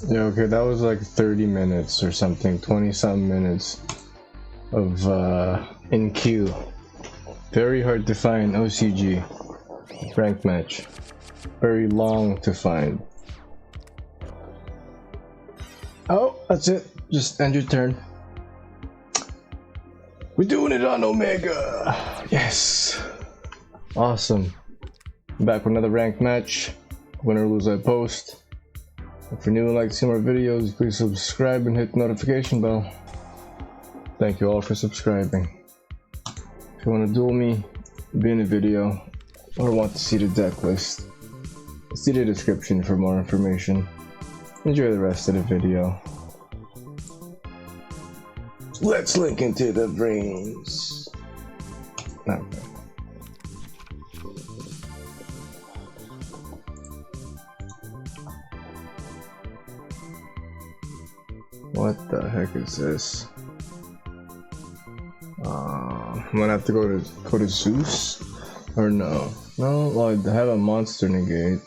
Yeah, okay, that was like 30 minutes or something, 20-something minutes of in queue. Very hard to find OCG rank match. Very long to find. Oh, that's it. Just end your turn. We're doing it on Omega. Yes. Awesome. Back with another ranked match. Win or lose, I post. If you're new and like to see more videos, please subscribe and hit the notification bell. Thank you all for subscribing. If you want to duel me, be in the video, or want to see the deck list, see the description for more information. Enjoy the rest of the video. Let's link into the brains. Okay. What the heck is this? I'm gonna have to go to Zeus, or no? No, well, I have a monster negate.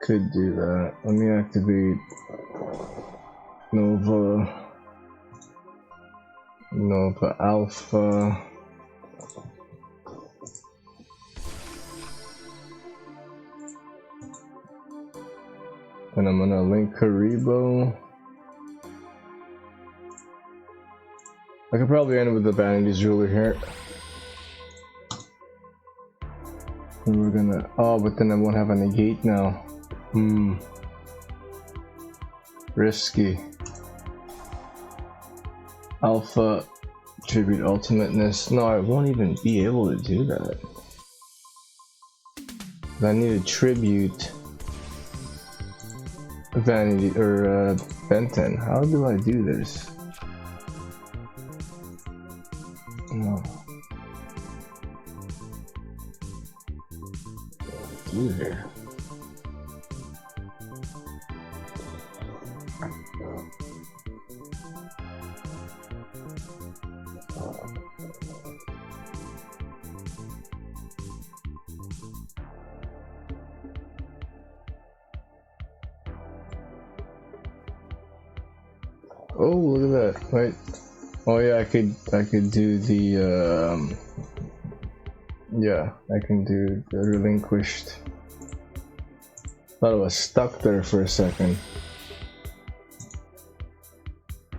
Could do that. Let me activate Nova Alpha. And I'm gonna link Karibo. I could probably end with the Vanity's Ruler here. And we're gonna, oh, but then I won't have a negate now. Risky. Alpha, tribute ultimateness. No, I won't even be able to do that. I need a tribute Vanity or Benton. How do I do this? No. What do here? Oh, look at that! Wait. Oh yeah, I could do the yeah, I can do the relinquished. Thought I was stuck there for a second.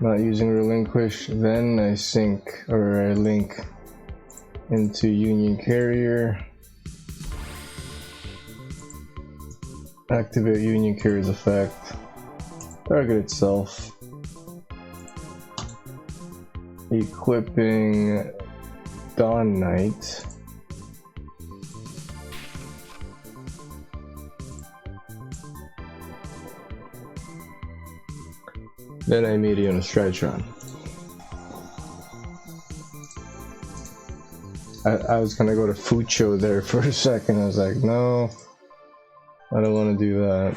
Not using relinquish, then I sync or I link into Union Carrier. Activate Union Carrier's effect. Target itself. Equipping Dawn Knight. Then I immediately on a Drytron. I was gonna go to Fucho there for a second. I was like, no, I don't want to do that.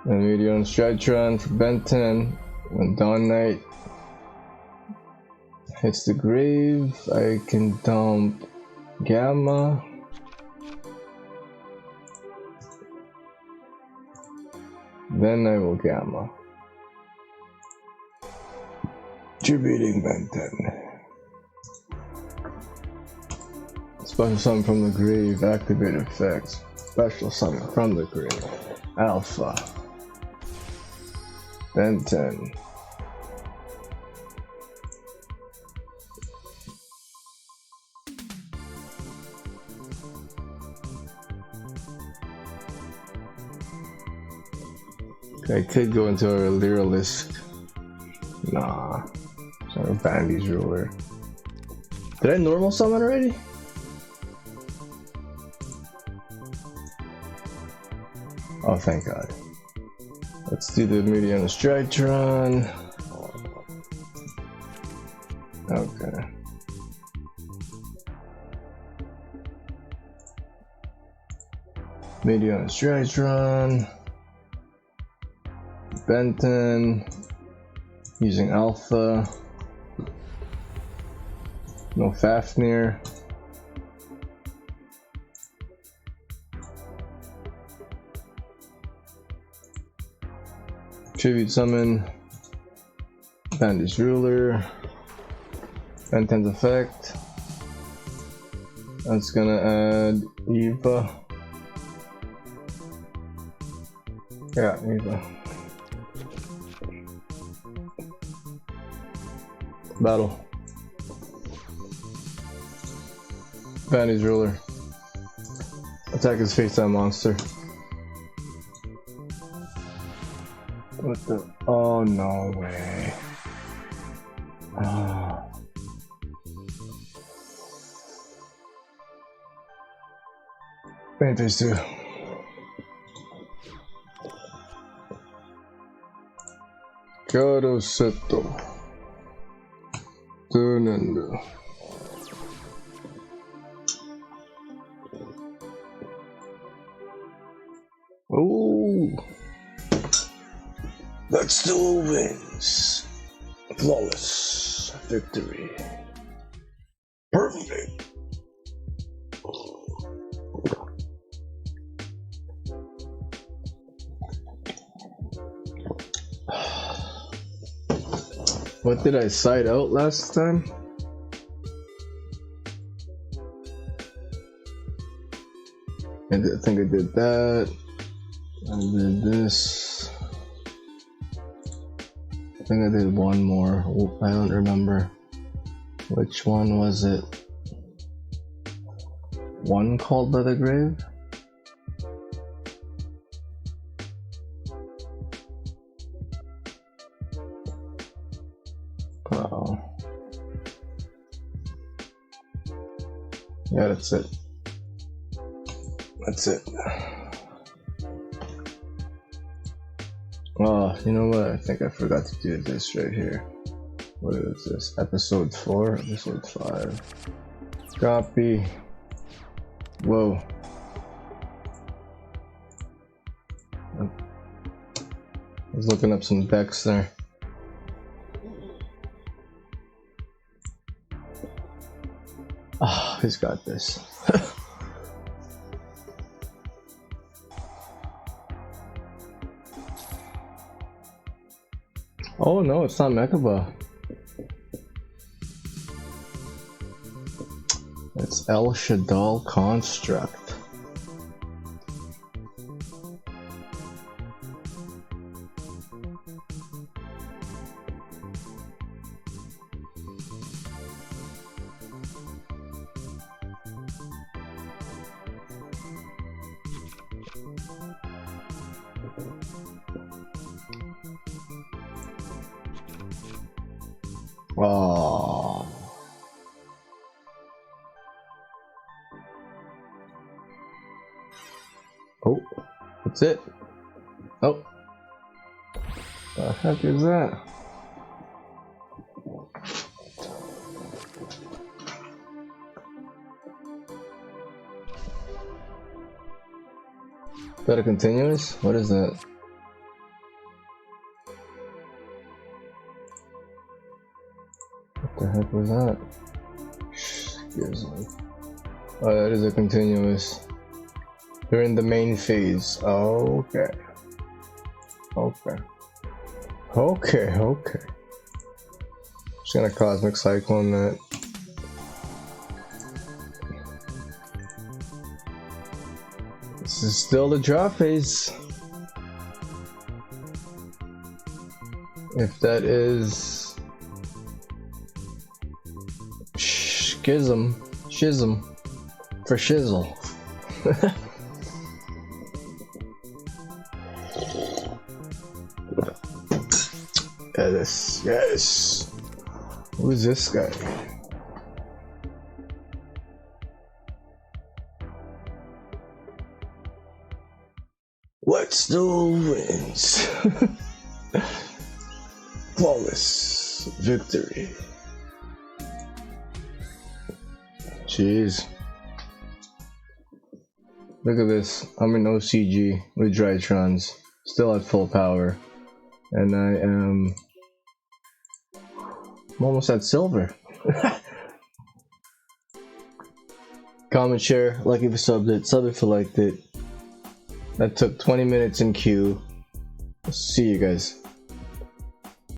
Immediately on Drytron for Benton. When Dawn Knight hits the grave, I can dump Gamma. Then I will Gamma. Tributing Benton. Special summon from the grave, activate effects. Special summon from the grave. Alpha. Benton. I could go into a Lyralisk. Nah. Sorry, Vanity's Ruler. Did I normal summon already? Oh, thank God. Let's do the Mediana Drytron. Okay. Mediana Drytron. Benton. Using Alpha. No Fafnir. Tribute summon. Bandage ruler. Intense effect. That's gonna add Eva. Yeah, Eva. Battle. Bandage ruler. Attack his face time monster. What the? Oh, no way. Oh. Pain phase 2. Kado Seto. Tunanda. Oh. That still wins. Flawless victory. Perfect. What did I side out last time? I think I did that. I did this. I think I did one more. Oop, I don't remember. Which one was it? One called by the grave? Oh. Yeah, that's it. That's it. Oh, you know what? I think I forgot to do this right here. What is this? Episode 4? Episode 5. Copy. Whoa. I was looking up some decks there. Oh, he's got this. Oh no, it's not Mechaba. It's El Shaddoll Construct. Oh. Oh, that's it. Oh. The heck is that? Is that a continuous? What is that? What the heck was that? Oh, that is a continuous. You're in the main phase. Oh, okay. Okay. Okay, okay. Just gonna Cosmic Cyclone that. This is still the draw phase. If that is Schism for shizzle. Yes, yes. Who's this guy? What still wins? Flawless victory. Jeez. Look at this. I'm in OCG with Drytrons, still at full power. And I'm almost at silver. Comment, share, like if you subbed it, sub if you liked it. That took 20 minutes in queue. See you guys.